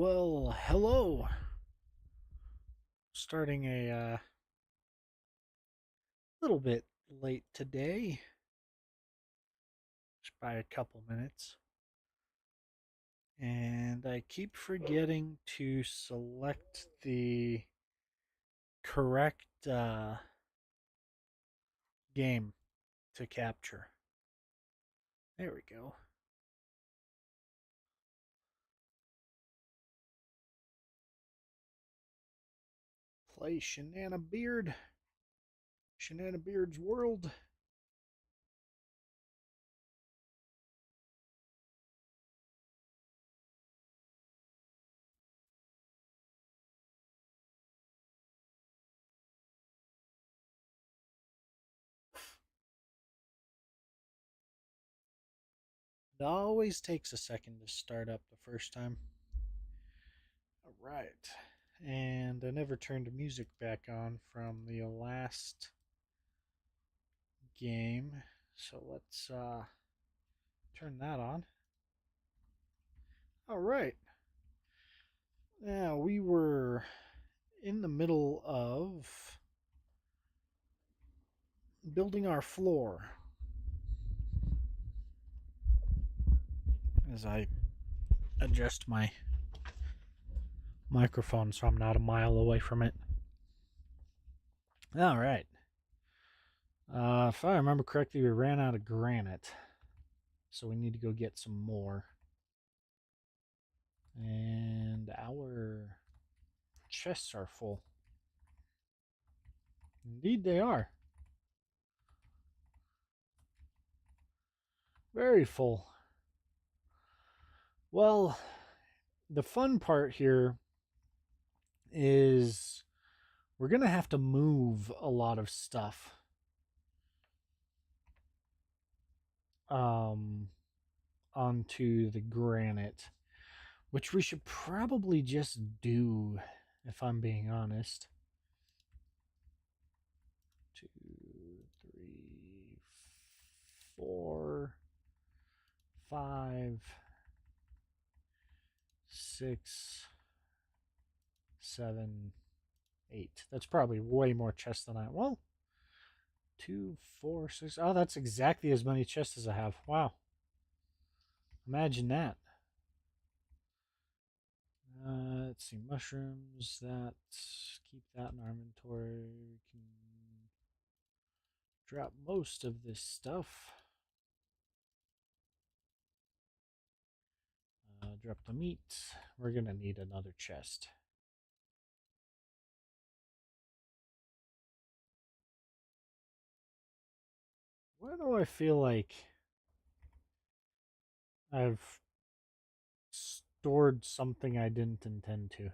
Well, hello. Starting a little bit late today, just by a couple minutes. And I keep forgetting to select the correct game to capture. There we go. Play Shanana Beard. Shanana Beard's World. It always takes a second to start up the first time. All right. And I never turned the music back on from the last game. So let's turn that on. All right. Now we were in the middle of building our floor as I adjust my microphone so I'm not a mile away from it. All right. If I remember correctly, we ran out of granite, so we need to go get some more. And our chests are full. Indeed, they are. Very full. Well, the fun part here is we're going to have to move a lot of stuff um, onto the granite, which we should probably just do, if I'm being honest. 2, 3, 4, 5, 6, 7, 8. That's probably way more chests than I. Well, 2, 4, 6. Oh, that's exactly as many chests as I have. Wow. Imagine that. Let's see, mushrooms. Keep that in our inventory. We can drop most of this stuff. Drop the meat. We're gonna need another chest. Why do I feel like I've stored something I didn't intend to?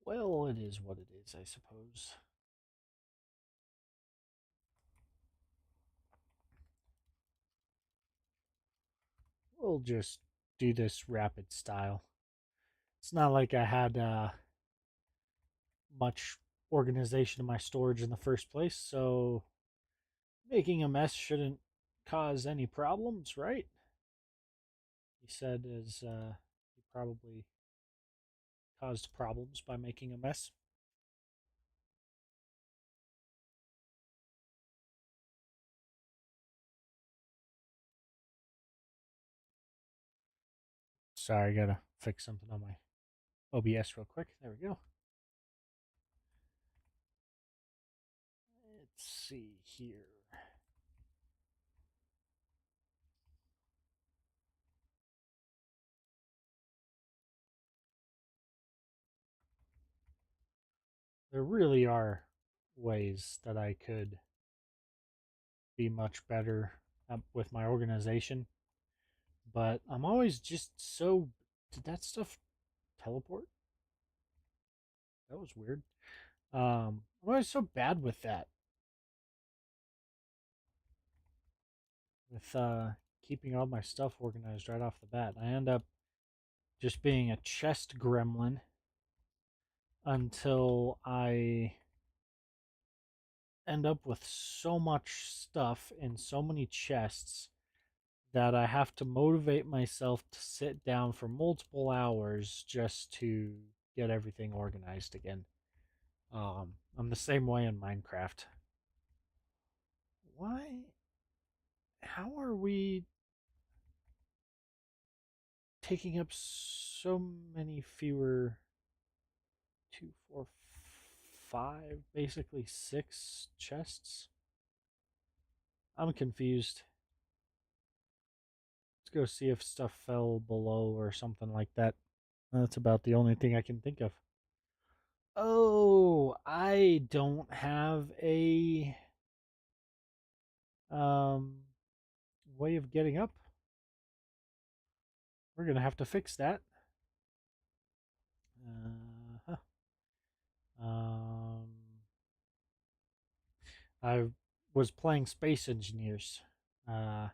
Well, it is what it is, I suppose. We'll just do this rapid style. It's not like I had much organization in my storage in the first place, so making a mess shouldn't cause any problems, right? He said as he probably caused problems by making a mess. Sorry, I gotta fix something on my OBS real quick. There we go. Let's see here. There really are ways that I could be much better with my organization, but I'm always just so. Did that stuff teleport? That was weird. I'm always so bad with that. With keeping all my stuff organized right off the bat. I end up just being a chest gremlin until I end up with so much stuff in so many chests that I have to motivate myself to sit down for multiple hours just to get everything organized again. I'm the same way in Minecraft. Why? How are we taking up so many fewer? Two, four, five, basically six chests? I'm confused. Let's go see if stuff fell below or something like that. That's about the only thing I can think of. Oh, I don't have a um way of getting up. We're gonna have to fix that. Uh, um, I was playing Space Engineers, uh,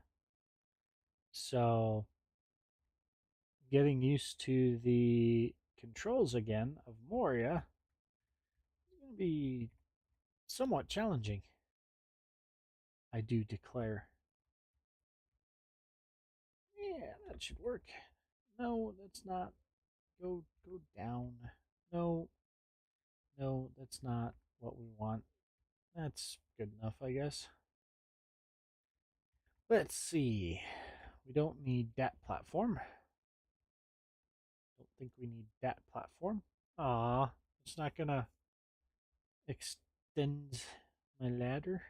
so getting used to the controls again of Moria is going to be somewhat challenging. I do declare. Yeah, that should work. No, that's not. Go down. No, no, that's not what we want. That's good enough, I guess. Let's see. We don't need that platform. Don't think we need that platform. Ah, it's not gonna extend my ladder.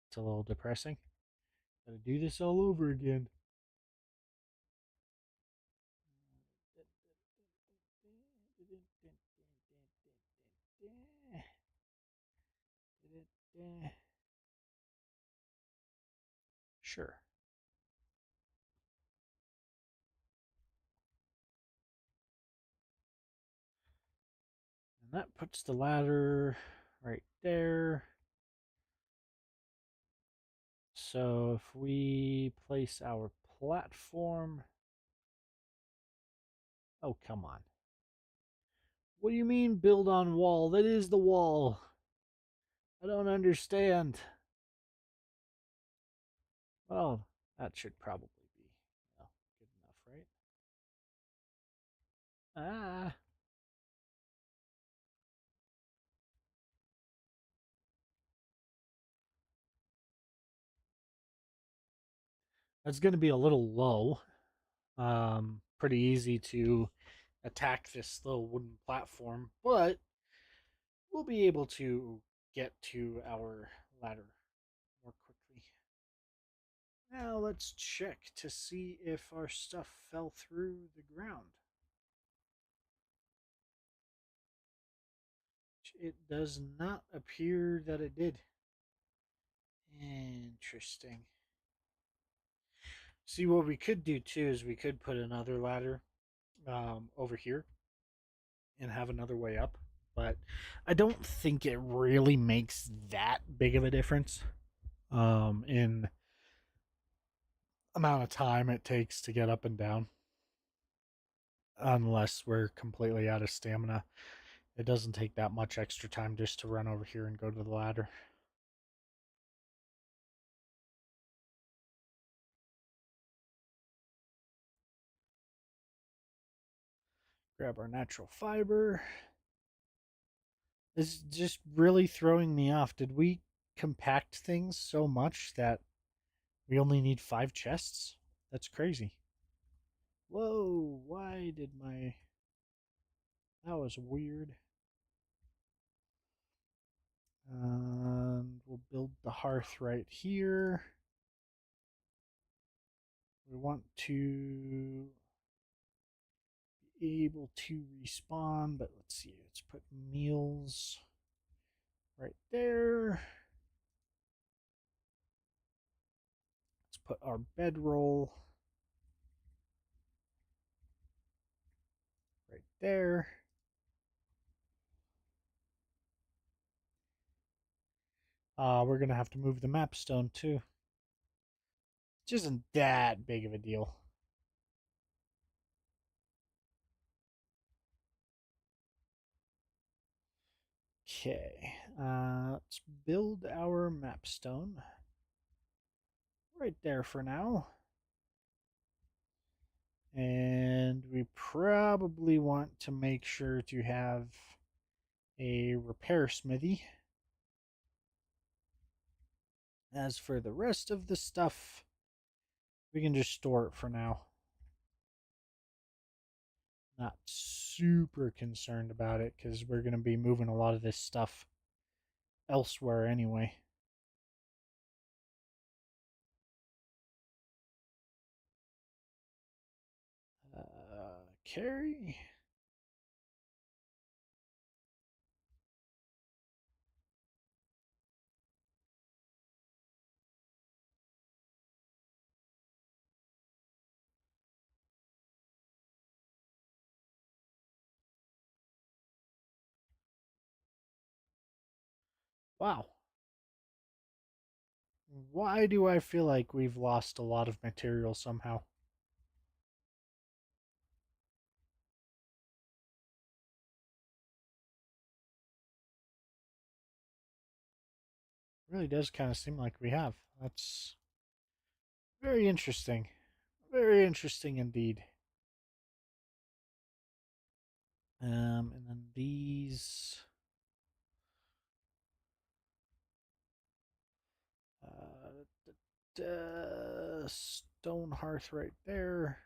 It's a little depressing. Gotta do this all over again. Sure. And that puts the ladder right there. So if we place our platform. Oh, come on. What do you mean build on wall? That is the wall. I don't understand. Well, that should probably be good enough, right? Ah. That's going to be a little low. Pretty easy to attack this little wooden platform, but we'll be able to get to our ladder more quickly. Now let's check to see if our stuff fell through the ground. It does not appear that it did. Interesting. See, what we could do too is we could put another ladder over here and have another way up. But I don't think it really makes that big of a difference in amount of time it takes to get up and down, unless we're completely out of stamina. It doesn't take that much extra time just to run over here and go to the ladder. Grab our natural fiber. This is just really throwing me off. Did we compact things so much that we only need 5 chests? That's crazy. Whoa, why did my... That was weird. And we'll build the hearth right here. We want to be able to respawn, but let's see. Let's put meals right there. Let's put our bedroll right there. We're going to have to move the map stone too. Which isn't that big of a deal. Okay, Let's build our map stone right there for now. And we probably want to make sure to have a repair smithy. As for the rest of the stuff, we can just store it for now. Not super concerned about it because we're going to be moving a lot of this stuff elsewhere anyway. Carry. Wow. Why do I feel like we've lost a lot of material somehow? It really does kind of seem like we have. That's very interesting. Very interesting indeed. And then these. Stone hearth right there.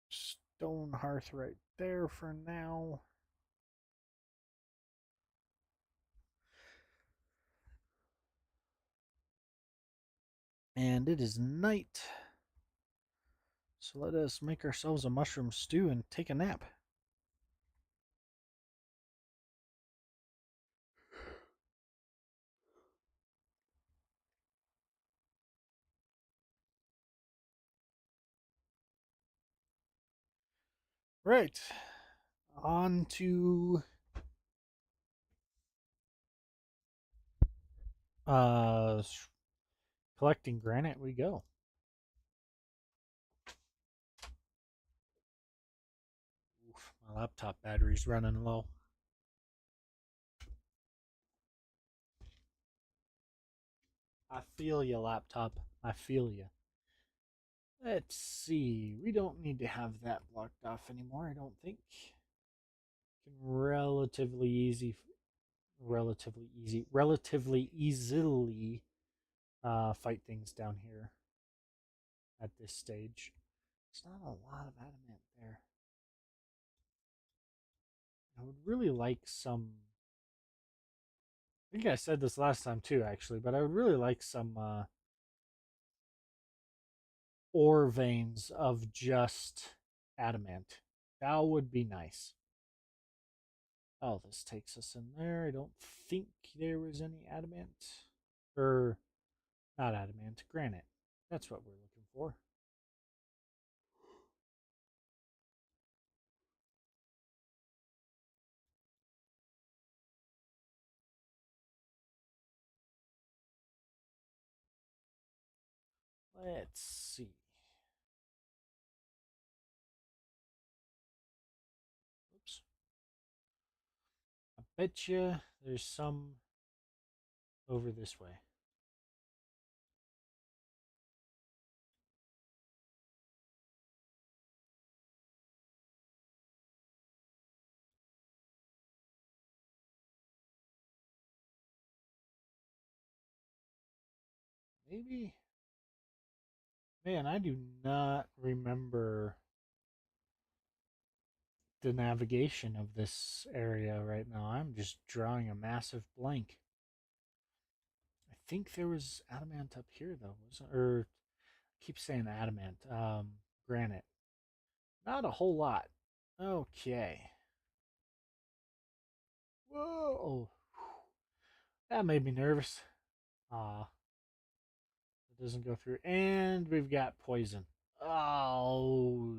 Stone hearth right there for now. And it is night. So let us make ourselves a mushroom stew and take a nap. Right. On to uh collecting granite we go. Oof, my laptop battery's running low. I feel you, laptop. I feel you. Let's see. We don't need to have that blocked off anymore, I don't think. Can relatively easily fight things down here at this stage. It's not a lot of adamant there. I would really like some. I think I said this last time too, actually, but I would really like some ore veins of just adamant. That would be nice. Oh, this takes us in there. I don't think there was any adamant. Or, not adamant, granite. That's what we're looking for. Let's see. Oops. I bet you there's some over this way. Maybe. Man, I do not remember the navigation of this area right now. I'm just drawing a massive blank. I think there was adamant up here though, or I keep saying adamant. Granite. Not a whole lot. Okay. Whoa. That made me nervous. Ah, it doesn't go through. And we've got poison. Oh.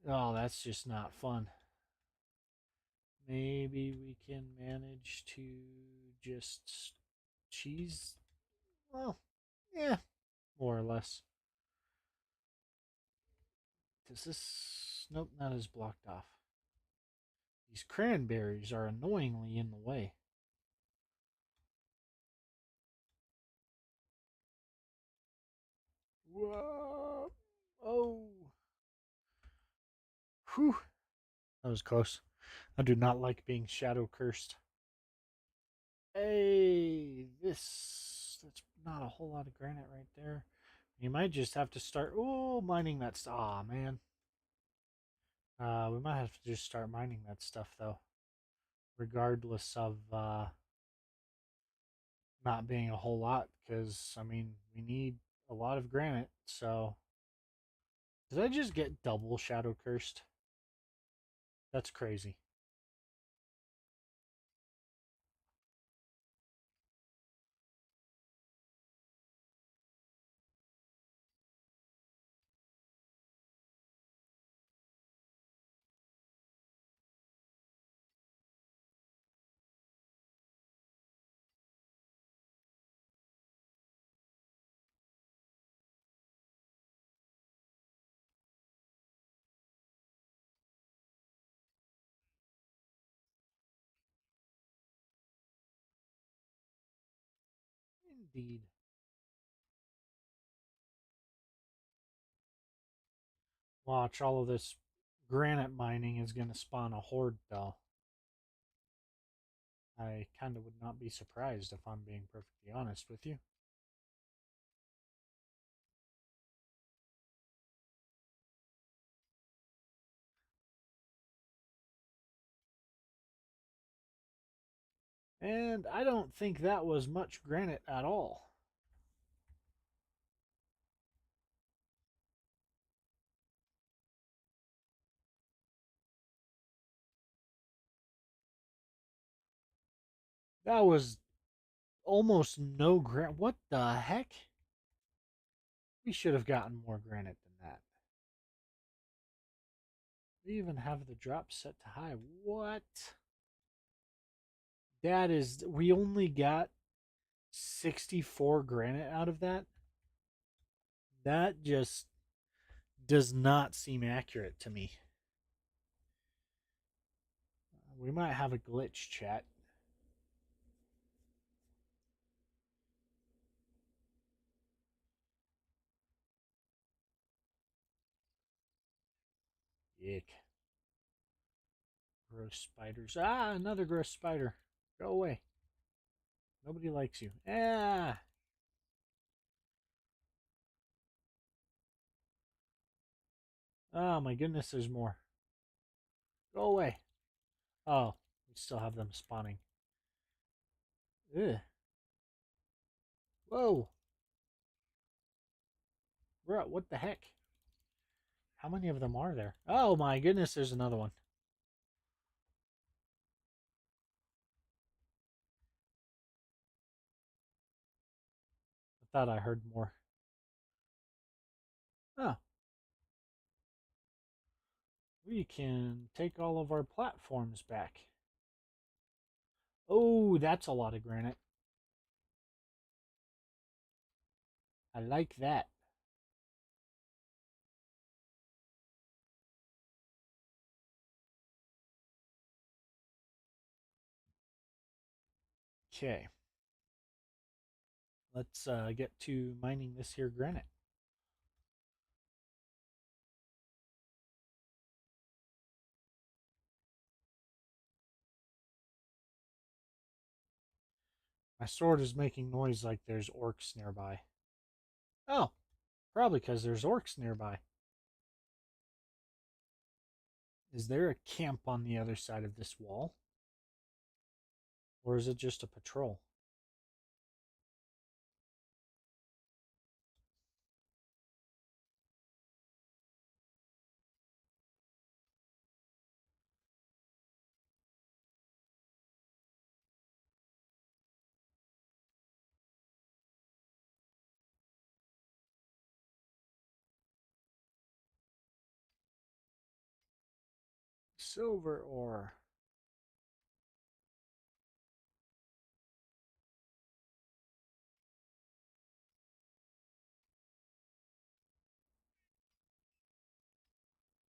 Oh, that's just not fun. Maybe we can manage to just cheese. Well, yeah, more or less. Is this? Nope, that is blocked off. These cranberries are annoyingly in the way. Whoa! Oh! Whew! That was close. I do not like being shadow cursed. Hey, that's not a whole lot of granite right there. You might just have to start, mining that stuff. Aw, man. We might have to just start mining that stuff, though. Regardless of not being a whole lot, because, I mean, we need a lot of granite, so. Did I just get double shadow cursed? That's crazy. Indeed. Watch, all of this granite mining is going to spawn a horde, though. I kind of would not be surprised if I'm being perfectly honest with you. And I don't think that was much granite at all. That was almost no granite. What the heck? We should have gotten more granite than that. We even have the drop set to high. What? That is, we only got 64 granite out of that. That just does not seem accurate to me. We might have a glitch, chat. Ick. Gross spiders. Ah, another gross spider. Go away. Nobody likes you. Ah. Oh my goodness, there's more. Go away. Oh, we still have them spawning. Ugh. Whoa. Bro, what the heck? How many of them are there? Oh my goodness, there's another one. I thought I heard more. Oh. We can take all of our platforms back. Oh, that's a lot of granite. I like that. Okay. Let's get to mining this here granite. My sword is making noise like there's orcs nearby. Oh, probably because there's orcs nearby. Is there a camp on the other side of this wall? Or is it just a patrol? Silver ore.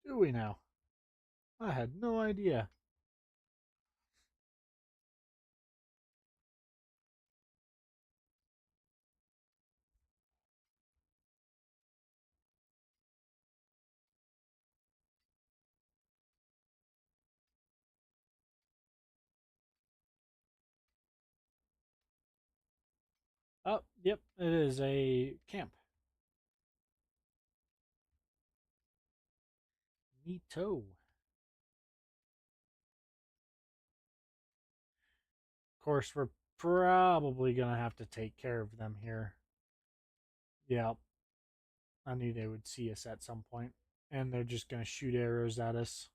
Do we now? I had no idea. Oh, yep, it is a camp. Neato. Of course, we're probably gonna have to take care of them here. Yeah, I knew they would see us at some point, and they're just gonna shoot arrows at us.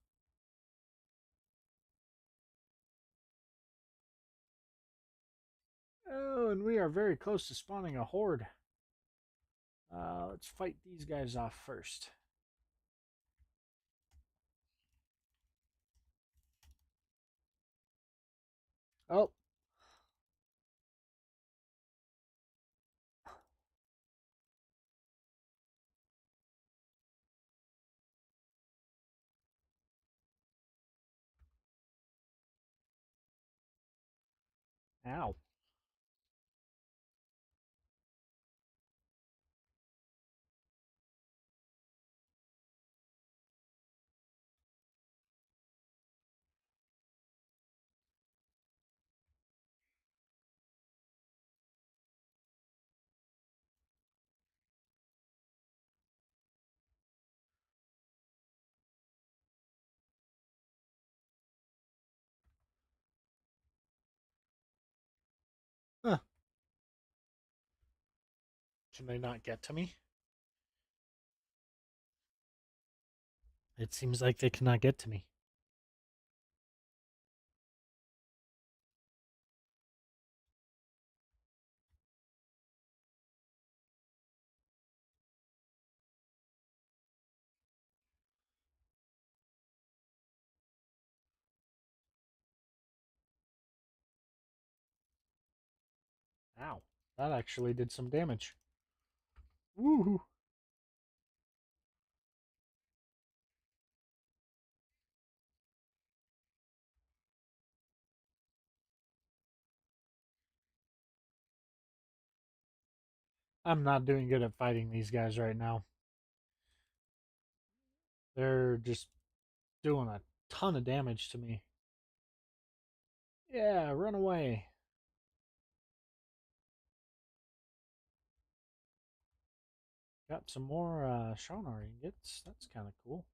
Oh, and we are very close to spawning a horde. Let's fight these guys off first. Oh, ow. Huh. Can they not get to me? It seems like they cannot get to me. Ow. That actually did some damage. Woohoo. I'm not doing good at fighting these guys right now. They're just doing a ton of damage to me. Yeah, run away. Got some more Shonar ingots. That's kind of cool.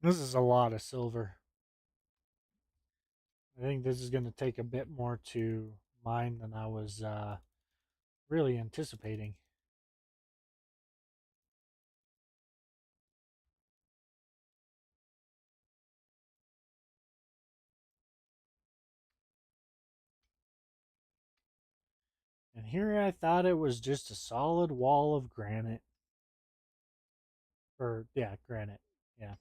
This is a lot of silver. I think this is going to take a bit more to mine than I was really anticipating. And here I thought it was just a solid wall of granite. Or, yeah, granite. Yeah.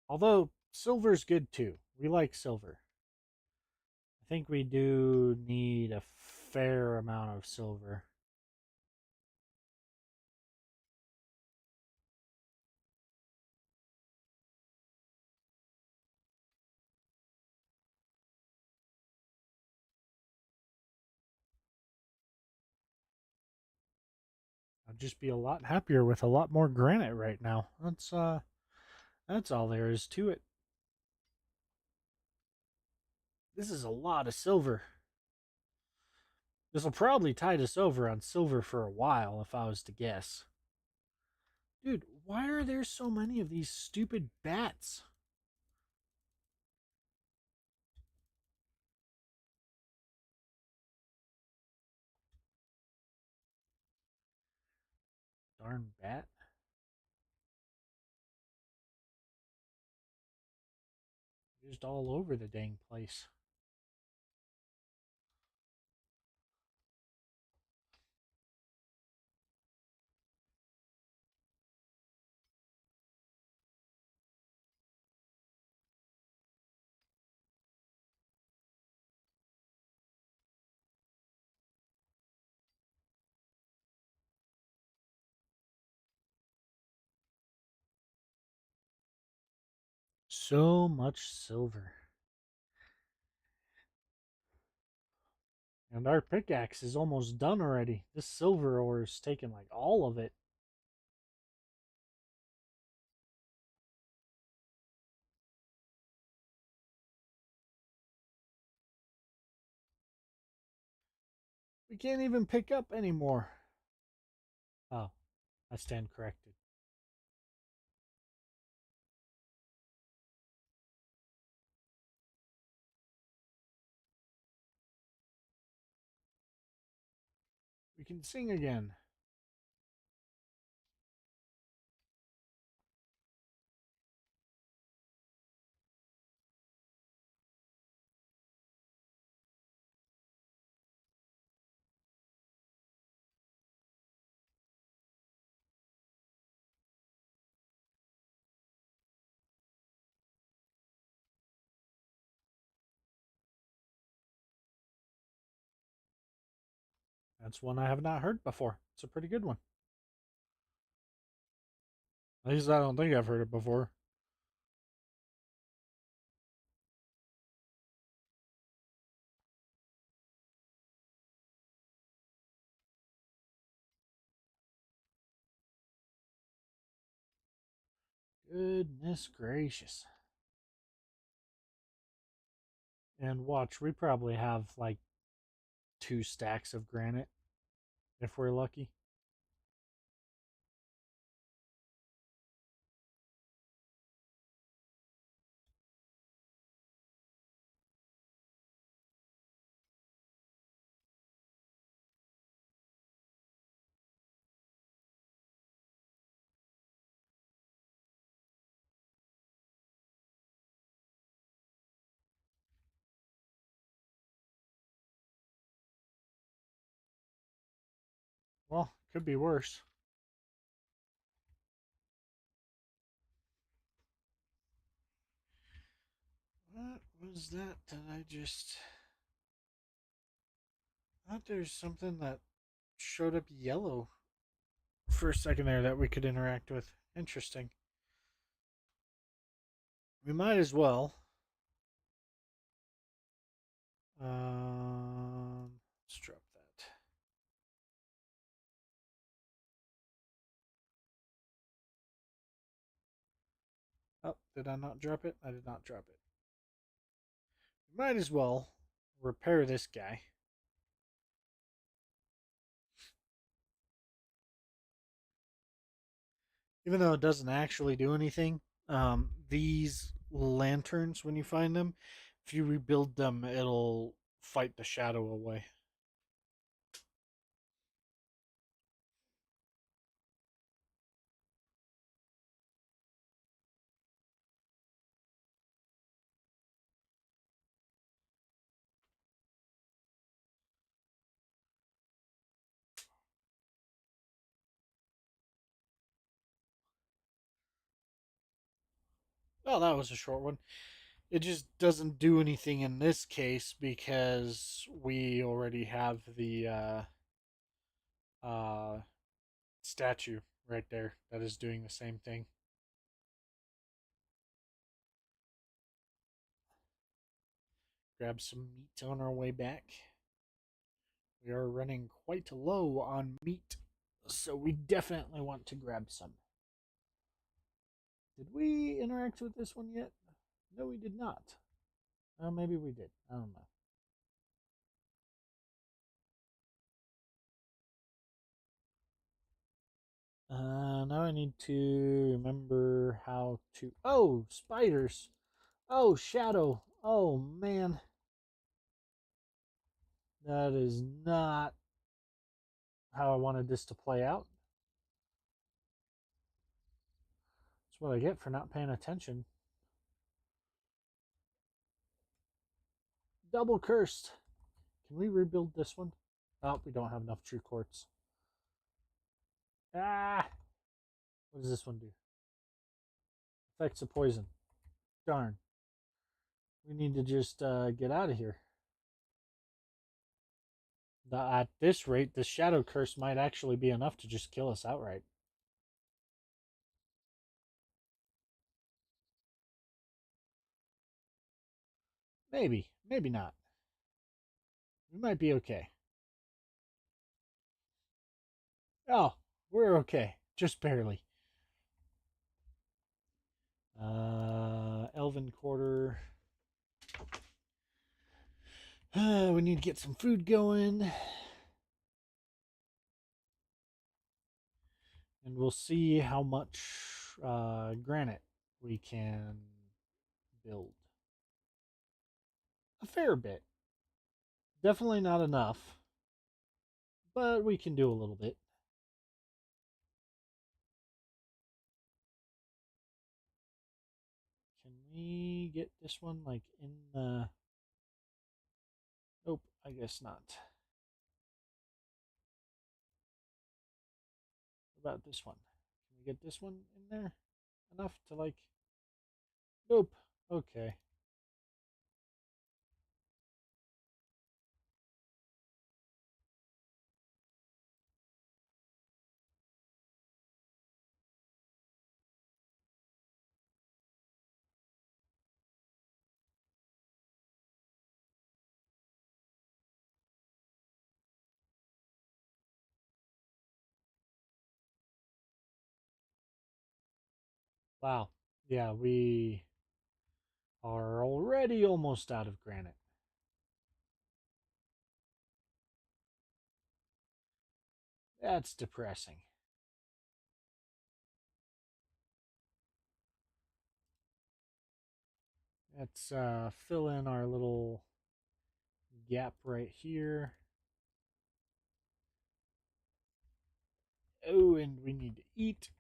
Although, silver's good too. We like silver. I think we do need a fair amount of silver. I'd just be a lot happier with a lot more granite right now. That's all there is to it. This is a lot of silver. This will probably tide us over on silver for a while, if I was to guess. Dude, why are there so many of these stupid bats? Darn bat. Just all over the dang place. So much silver. And our pickaxe is almost done already. This silver ore is taking like all of it. We can't even pick up anymore. Oh, I stand corrected. We can sing again. That's one I have not heard before. It's a pretty good one. At least I don't think I've heard it before. Goodness gracious. And watch, we probably have like 2 stacks of granite if we're lucky. Well, could be worse. What was that that I just. I thought there's something that showed up yellow for a second there that we could interact with. Interesting. We might as well. Let's drop that. Oh, did I not drop it? I did not drop it. We might as well repair this guy. Even though it doesn't actually do anything, these lanterns, when you find them, if you rebuild them, it'll fight the shadow away. Oh, that was a short one. It just doesn't do anything in this case because we already have the uh, statue right there that is doing the same thing. Grab some meat on our way back. We are running quite low on meat, so we definitely want to grab some. Did we interact with this one yet? No, we did not. Well, maybe we did. I don't know. Now I need to remember how to. Oh, spiders. Oh, shadow. Oh, man. That is not how I wanted this to play out. That's what I get for not paying attention. Double cursed. Can we rebuild this one? Oh, we don't have enough true quartz. Ah! What does this one do? Effects of poison. Darn. We need to just get out of here. At this rate, the shadow curse might actually be enough to just kill us outright. Maybe. Maybe not. We might be okay. Oh, we're okay. Just barely. Elven Quarter. We need to get some food going. And we'll see how much granite we can build. A fair bit. Definitely not enough, but we can do a little bit. Can we get this one like in the... Nope, I guess not. What about this one? Can we get this one in there? Enough to like... Nope. Okay. Wow. Yeah, we are already almost out of granite. That's depressing. Let's fill in our little gap right here. Oh, and we need to eat.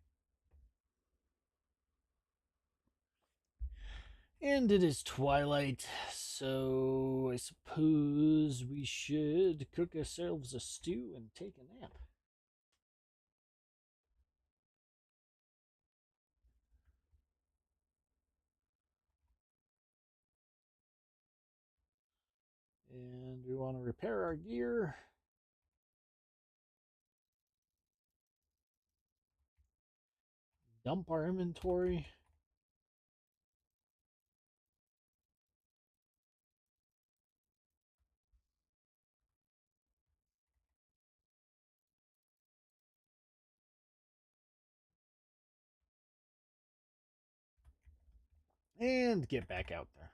And it is twilight, so I suppose we should cook ourselves a stew and take a nap. And we want to repair our gear. Dump our inventory. And get back out there.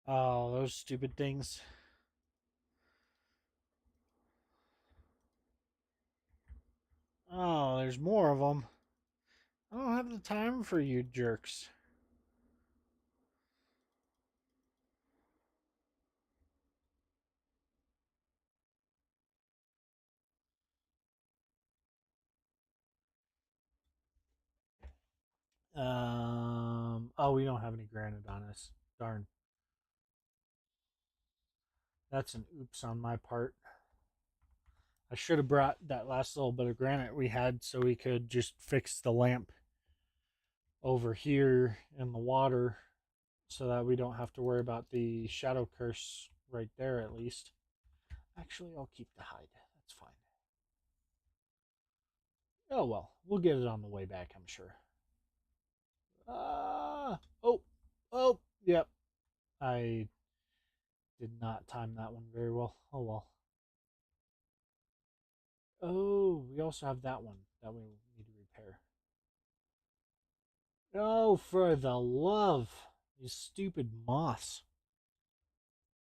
Oh, those stupid things. Oh, there's more of them. I don't have the time for you jerks. Oh, we don't have any granite on us. Darn. That's an oops on my part. I should have brought that last little bit of granite we had so we could just fix the lamp over here in the water so that we don't have to worry about the shadow curse right there at least. Actually, I'll keep the hide. That's fine. Oh well, we'll get it on the way back, I'm sure. Oh, oh, yep. I did not time that one very well. Oh well. Oh, we also have that one that we need to repair. Oh, for the love. You stupid moths.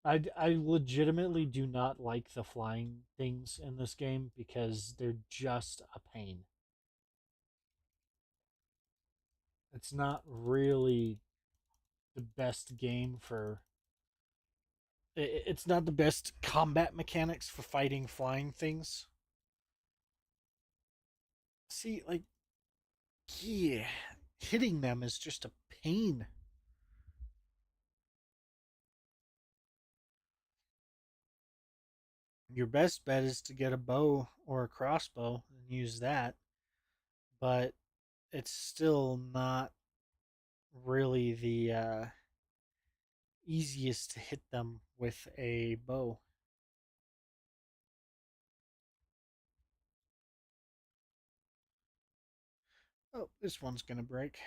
I legitimately do not like the flying things in this game because they're just a pain. It's not really the best game for. It's not the best combat mechanics for fighting flying things. See, like, yeah, hitting them is just a pain. Your best bet is to get a bow or a crossbow and use that, but it's still not really the easiest to hit them with a bow. Oh, this one's gonna break.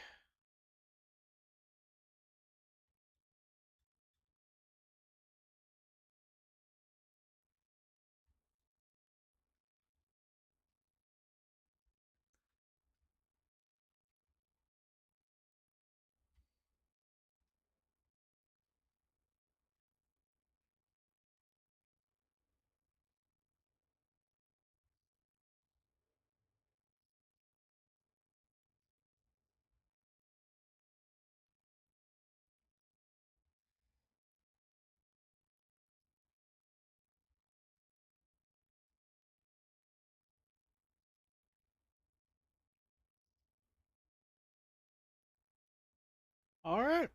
All right,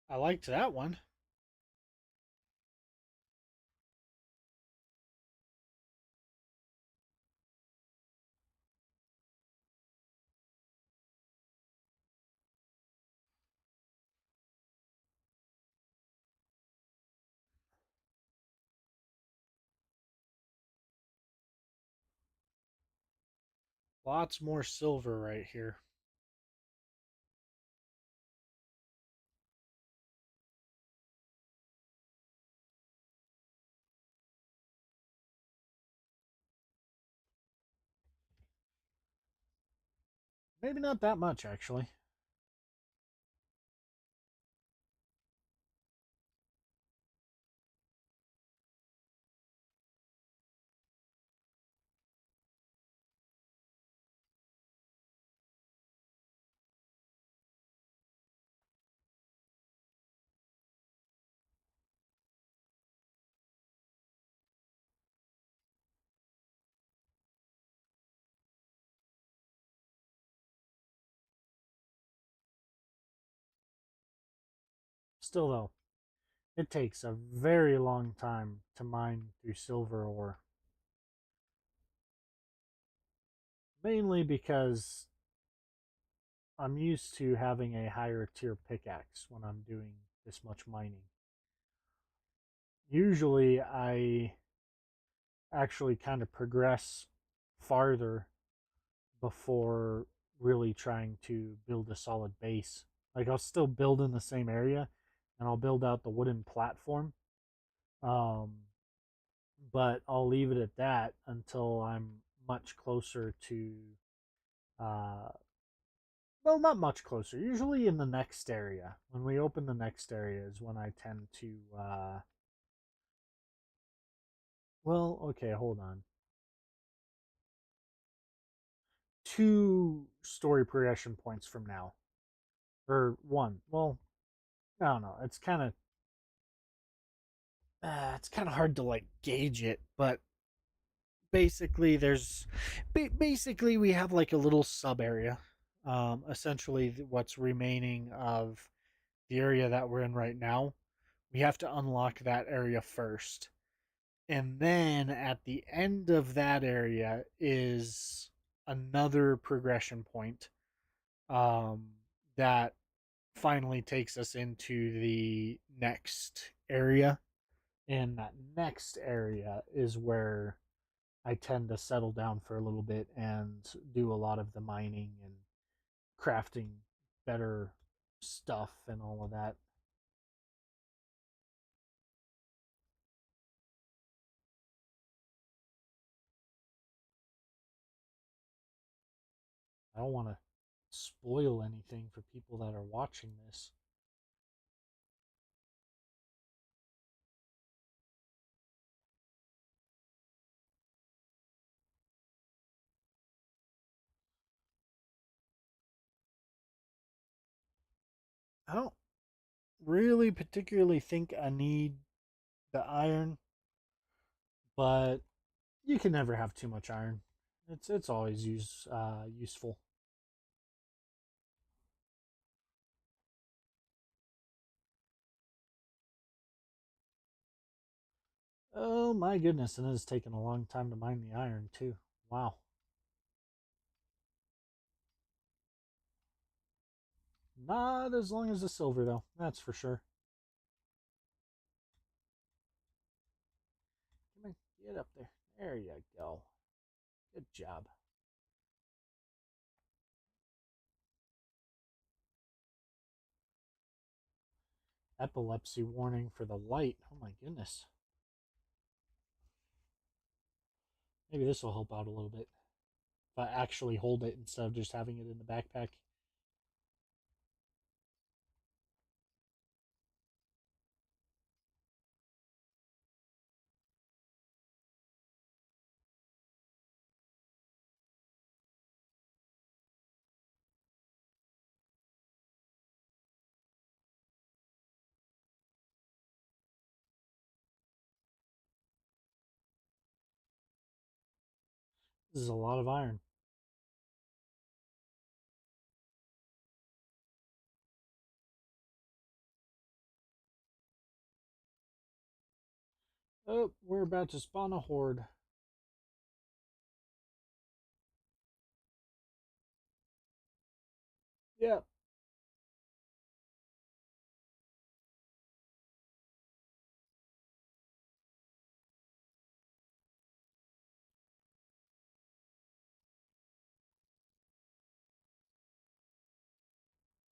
I liked that one. Lots more silver right here. Maybe not that much, actually. Still, though, it takes a very long time to mine through silver ore. Mainly because I'm used to having a higher tier pickaxe when I'm doing this much mining. Usually, I actually kind of progress farther before really trying to build a solid base. Like, I'll still build in the same area and I'll build out the wooden platform. Um, but I'll leave it at that until I'm much closer to, uh, well, not much closer. Usually in the next area. When we open the next area is when I tend to, well, okay, hold on. Two story progression points from now. Or one. Well, I don't know. It's kind of hard to like gauge it, but basically basically we have like a little sub area. Essentially what's remaining of the area that we're in right now. We have to unlock that area first. And then at the end of that area is another progression point um, that finally takes us into the next area. And that next area is where I tend to settle down for a little bit and do a lot of the mining and crafting better stuff and all of that. I don't want to spoil anything for people that are watching this. I don't really particularly think I need the iron, but you can never have too much iron. It's always useful. Oh my goodness, and it has taken a long time to mine the iron too. Wow. Not as long as the silver though, that's for sure. Come on, get up there. There you go. Good job. Epilepsy warning for the light. Oh my goodness. Maybe this will help out a little bit. If I actually hold it instead of just having it in the backpack. This is a lot of iron. Oh, we're about to spawn a horde. Yep.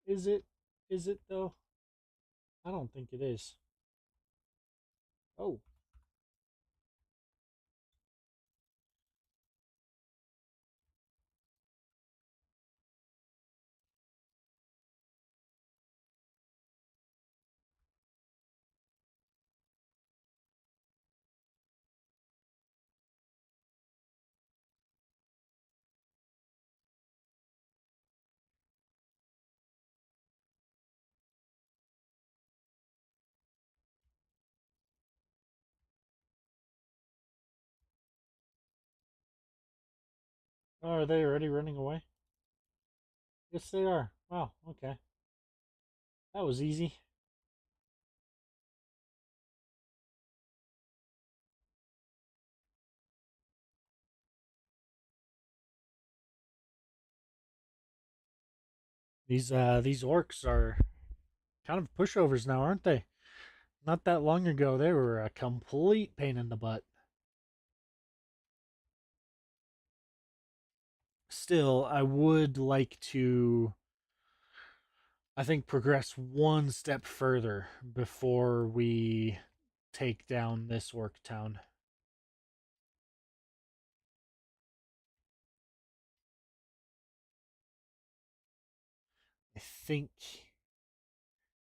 Is it? Is it though? I don't think it is. Oh, are they already running away? Yes, they are. Wow. Okay, that was easy. These orcs are kind of pushovers now, aren't they? Not that long ago, they were a complete pain in the butt. Still, I would like to, I think, progress one step further before we take down this orc town. I think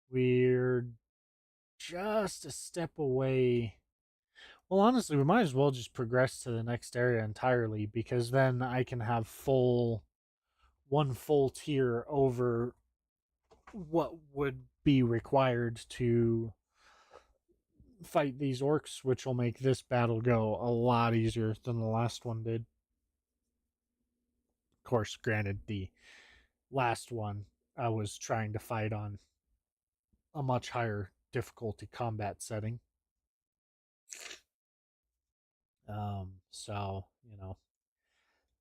we're just a step away. Well, honestly, we might as well just progress to the next area entirely because then I can have one full tier over what would be required to fight these orcs, which will make this battle go a lot easier than the last one did. Of course, granted, the last one I was trying to fight on a much higher difficulty combat setting. So,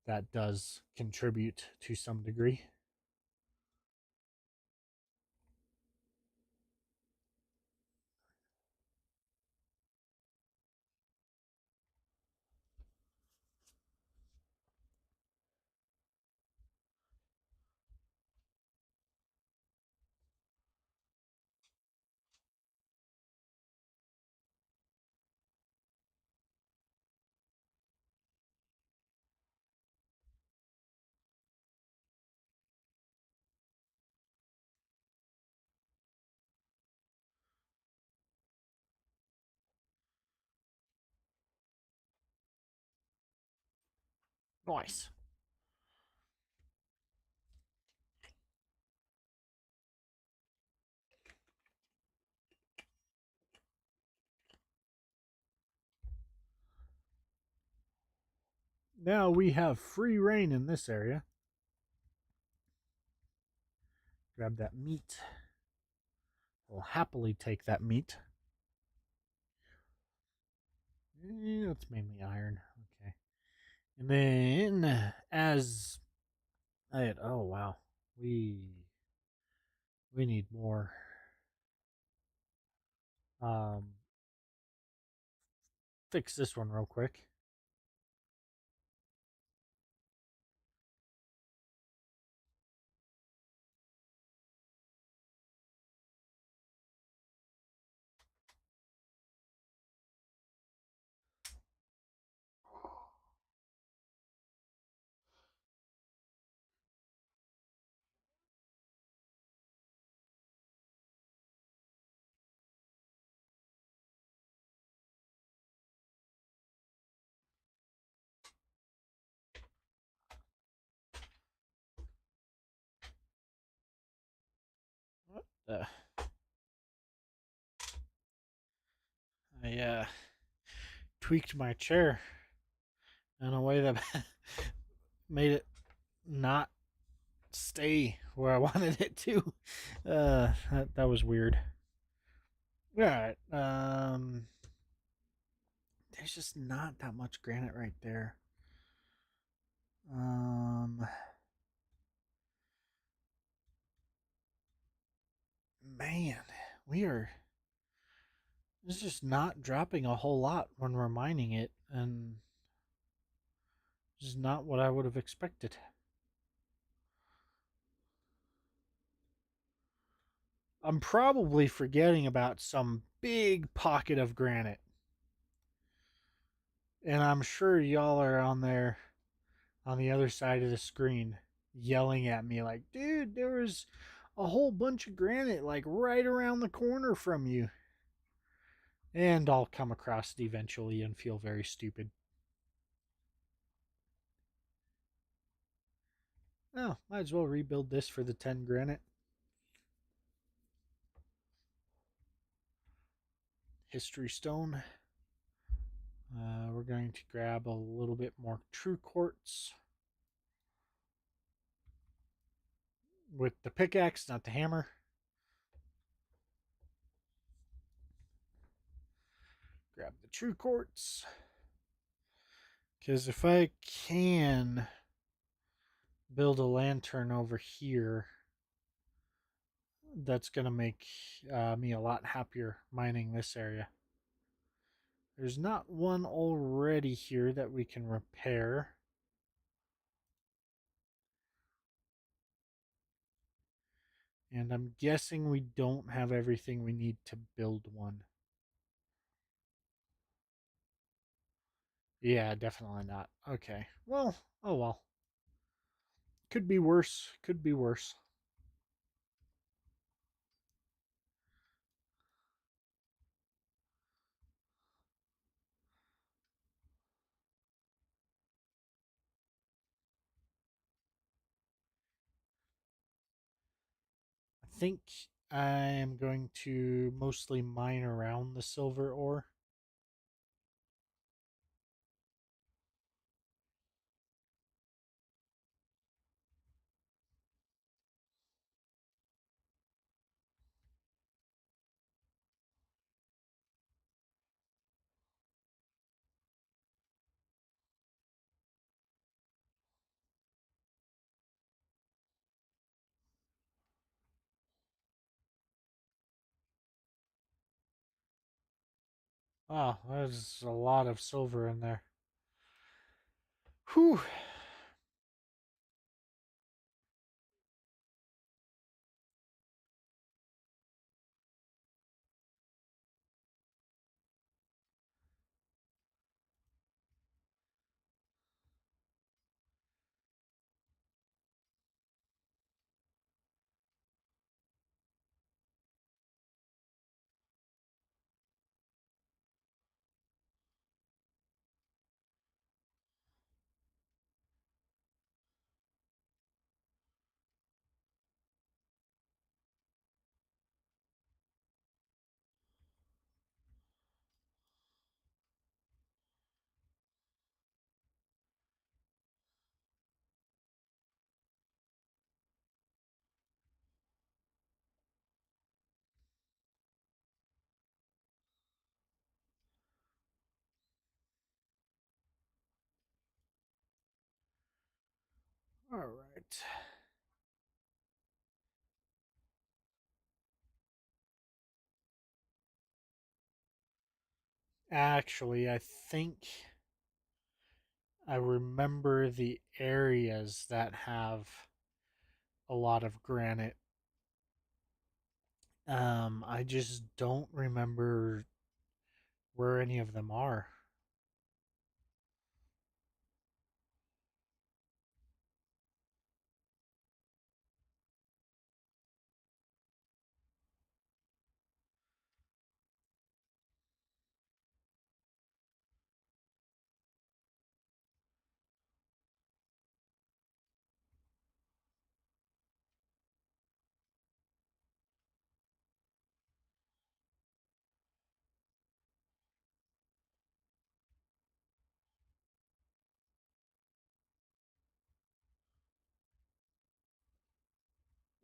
that does contribute to some degree. Nice. Now we have free reign in this area. Grab that meat. We'll happily take that meat. It's mainly iron. Okay. And then as I had, oh wow, we need more. Um, Fix this one real quick. Uh, I tweaked my chair in a way that made it not stay where I wanted it to. That was weird. All right. There's just not that much granite right there. Um, Man, we are. It's just not dropping a whole lot when we're mining it, and just not what I would have expected. I'm probably forgetting about some big pocket of granite. And I'm sure y'all are on there on the other side of the screen yelling at me like, dude, there was a whole bunch of granite like right around the corner from you. And I'll come across it eventually and feel very stupid. Oh, might as well rebuild this for the 10 granite. History stone. We're going to grab a little bit more true quartz with the pickaxe, not the hammer. Grab the true quartz. Because if I can build a lantern over here, that's going to make me a lot happier mining this area. There's not one already here that we can repair. And I'm guessing we don't have everything we need to build one. Yeah, definitely not. Okay. Well, oh well. Could be worse. Could be worse. I think I am going to mostly mine around the silver ore. Wow, there's a lot of silver in there. Whew. All right. Actually, I think I remember the areas that have a lot of granite. I just don't remember where any of them are.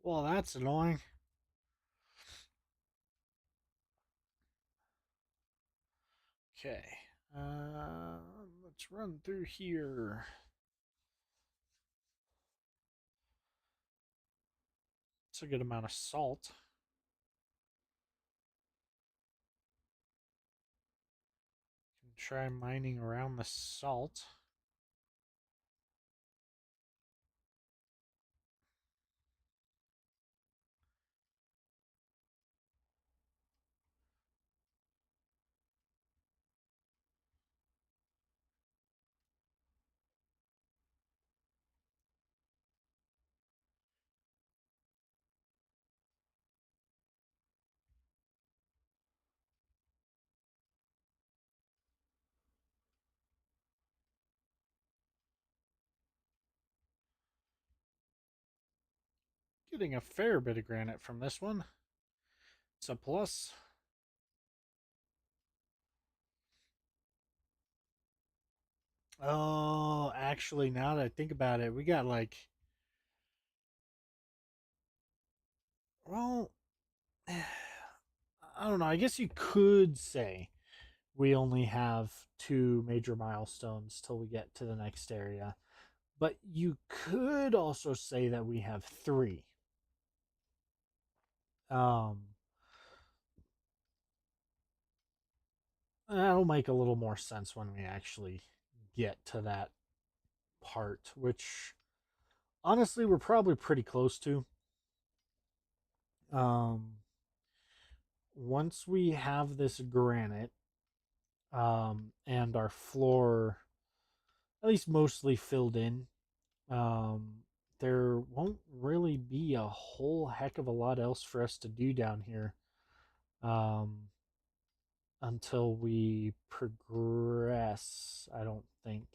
Well, that's annoying. Okay. Let's run through here. It's a good amount of salt. Can try mining around the salt. Getting a fair bit of granite from this one. It's a plus. Oh, actually, now that I think about it, we got like, well, I don't know. I guess you could say we only have two major milestones till we get to the next area. But you could also say that we have three. Um, that'll make a little more sense when we actually get to that part, which honestly we're probably pretty close to. Um, Once we have this granite, and our floor at least mostly filled in, um, there won't really be a whole heck of a lot else for us to do down here. Um, until we progress, I don't think.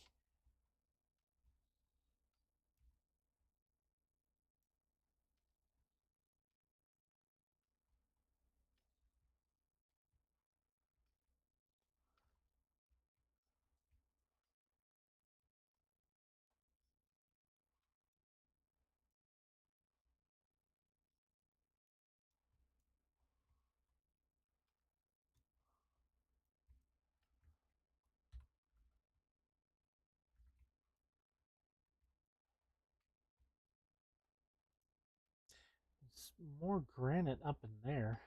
It's more granite up in there.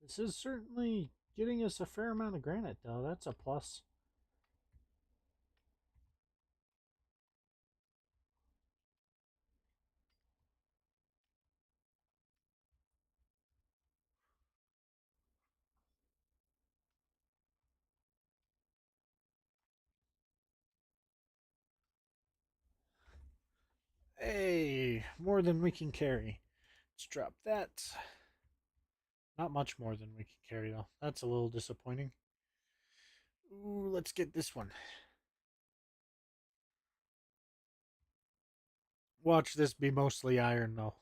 This is certainly getting us a fair amount of granite, though. That's a plus. Hey, more than we can carry. Let's drop that. Not much more than we can carry, though. That's a little disappointing. Ooh, let's get this one. Watch this be mostly iron, though.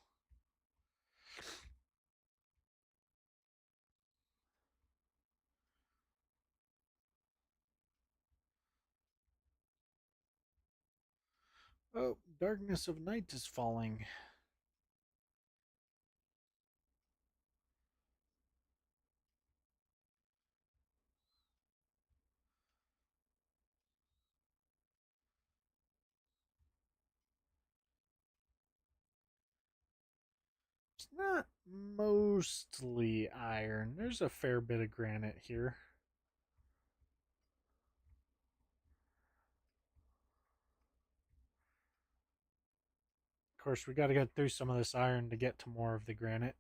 Oh, darkness of night is falling. It's not mostly iron. There's a fair bit of granite here. Of course, we got to get through some of this iron to get to more of the granite.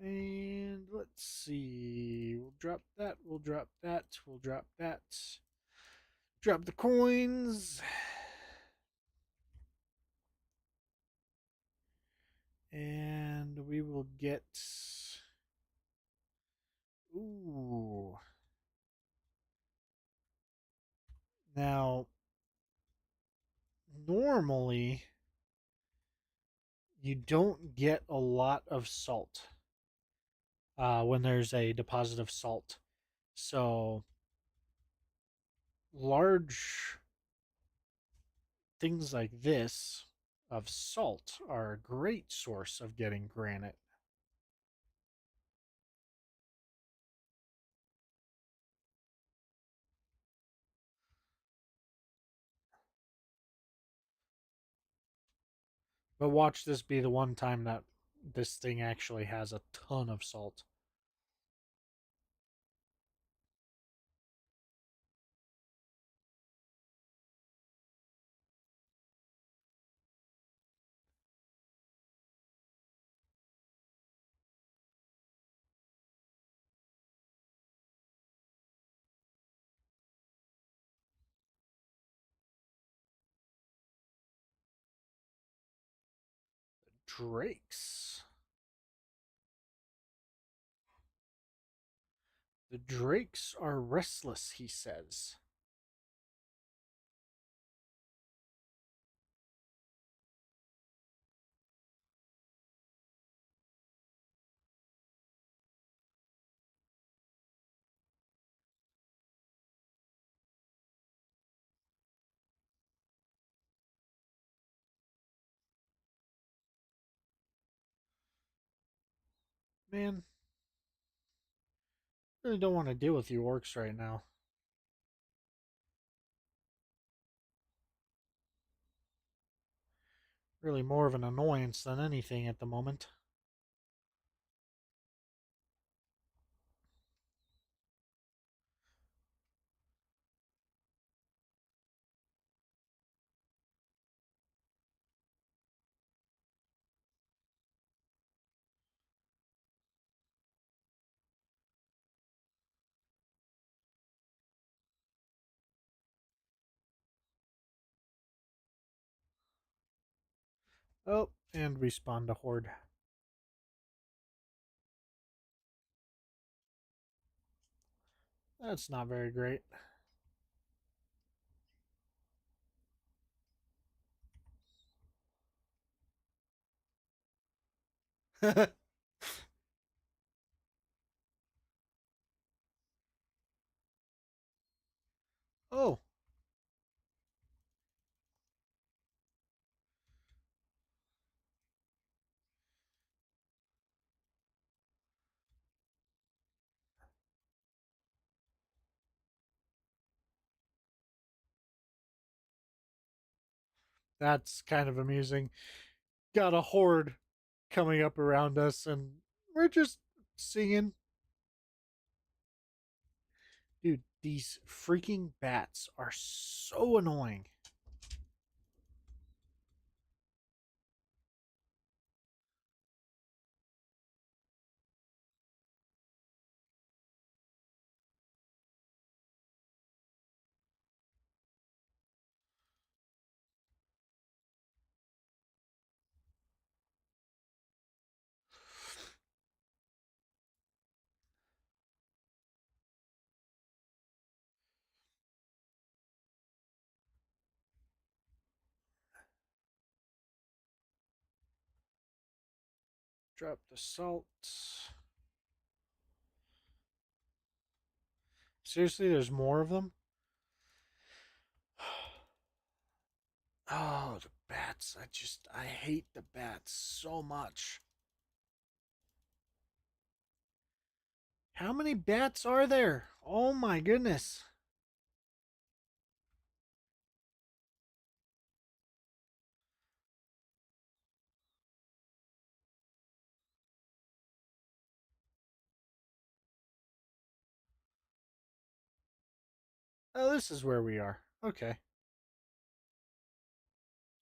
And let's see. We'll drop that. We'll drop that. We'll drop that. Drop the coins. And we will get. Ooh. Now, normally, you don't get a lot of salt when there's a deposit of salt. So, large things like this of salt are a great source of getting granite. But watch this be the one time that this thing actually has a ton of salt. Drakes. The drakes are restless, he says. Man, I really don't want to deal with you orcs right now. Really more of an annoyance than anything at the moment. Oh, and we spawned a horde. That's not very great. Oh, that's kind of amusing. Got a horde coming up around us, and we're just singing. Dude, these freaking bats are so annoying. Drop the salt. Seriously, there's more of them? Oh, the bats. I hate the bats so much. How many bats are there? Oh my goodness. Oh, this is where we are. Okay.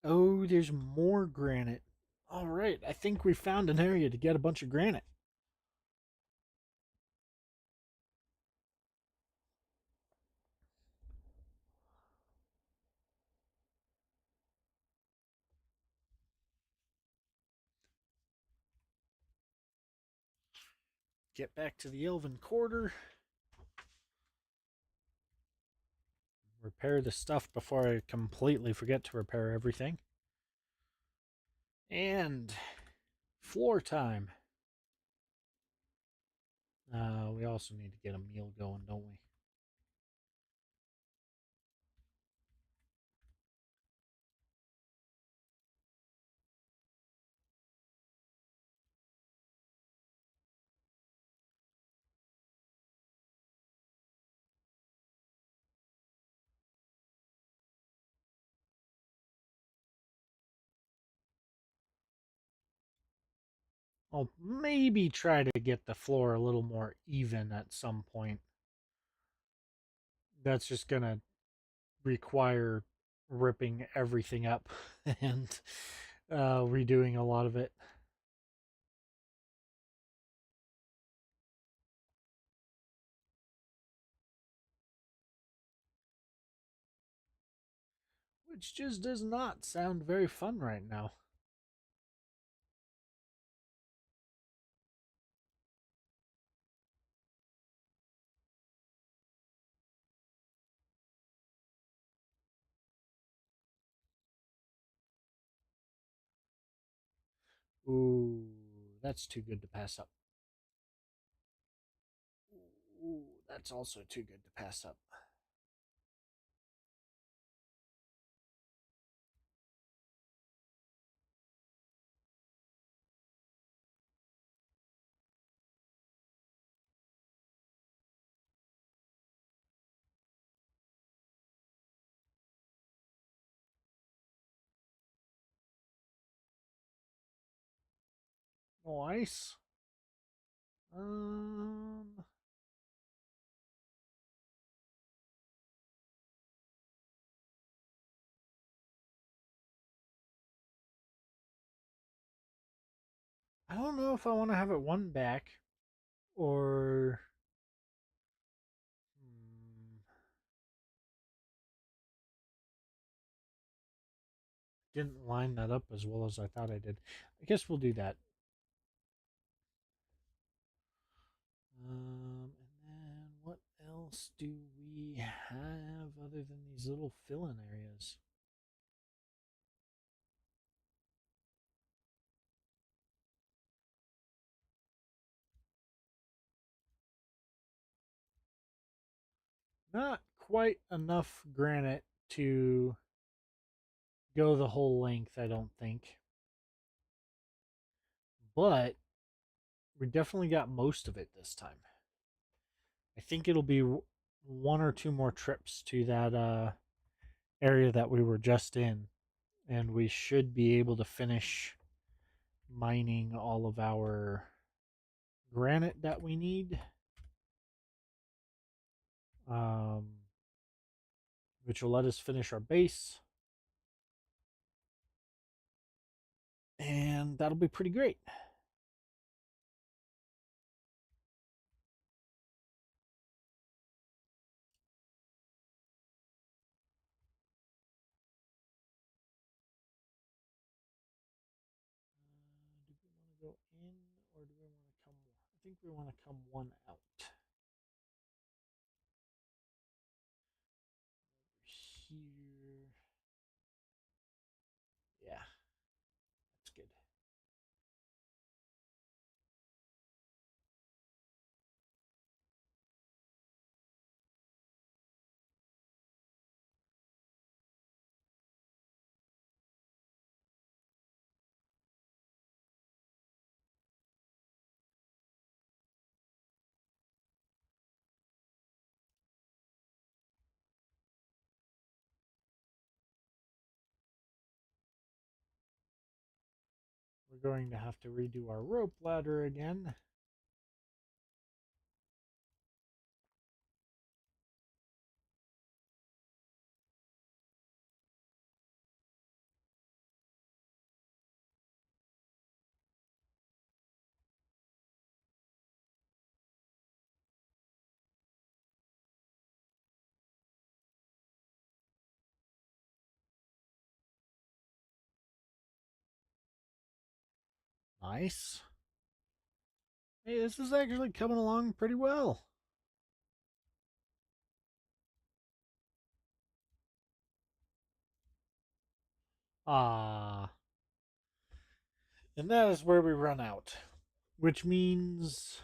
Oh, there's more granite. All right, I think we found an area to get a bunch of granite. Get back to the Elven Quarter. Repair the stuff before I completely forget to repair everything. And floor time. We also need to get a meal going, don't we? I'll maybe try to get the floor a little more even at some point. That's just going to require ripping everything up and redoing a lot of it. Which just does not sound very fun right now. Ooh, that's too good to pass up. Ooh, that's also too good to pass up. Nice. Um, I don't know if I want to have it one back or hmm, didn't line that up as well as I thought I did. I guess we'll do that. And then what else do we have other than these little fill-in areas? Not quite enough granite to go the whole length, I don't think. But we definitely got most of it this time. I think it'll be one or two more trips to that area that we were just in, and we should be able to finish mining all of our granite that we need, um, which will let us finish our base, and that'll be pretty great. Do we want to go in or do we want to come? I think we want to come one out. Here. Yeah, that's good. we're going to have to redo our rope ladder again. Nice. Hey, this is actually coming along pretty well. Ah, and that is where we run out, which means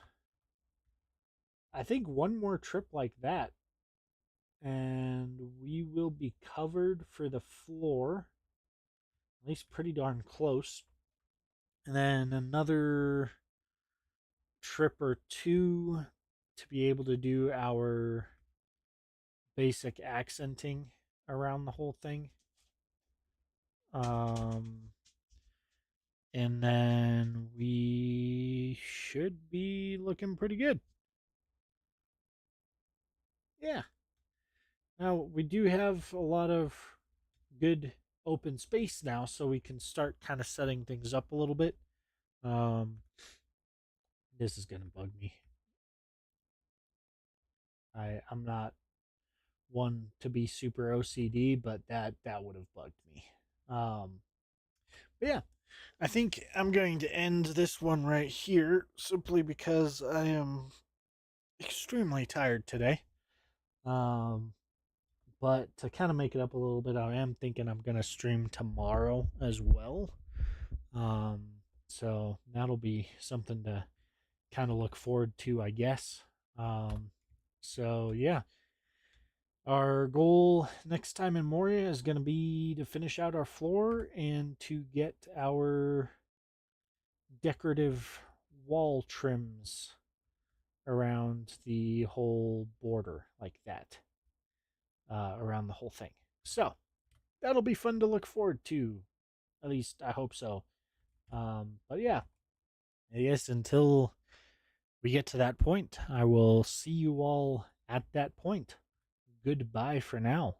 I think one more trip like that, and we will be covered for the floor, at least pretty darn close. And then another trip or two to be able to do our basic accenting around the whole thing. Um, and then we should be looking pretty good. Yeah. Now we do have a lot of good open space now, so we can start kind of setting things up a little bit. Um, this is gonna bug me. I'm not one to be super OCD, but that would have bugged me. But yeah, I think I'm going to end this one right here simply because I am extremely tired today. Um, but to kind of make it up a little bit, I am thinking I'm gonna stream tomorrow as well. Um, so that'll be something to kind of look forward to, I guess. Um, so yeah, our goal next time in Moria is going to be to finish out our floor and to get our decorative wall trims around the whole border like that, around the whole thing. So that'll be fun to look forward to. At least I hope so. But yeah, I guess until we get to that point, I will see you all at that point. Goodbye for now.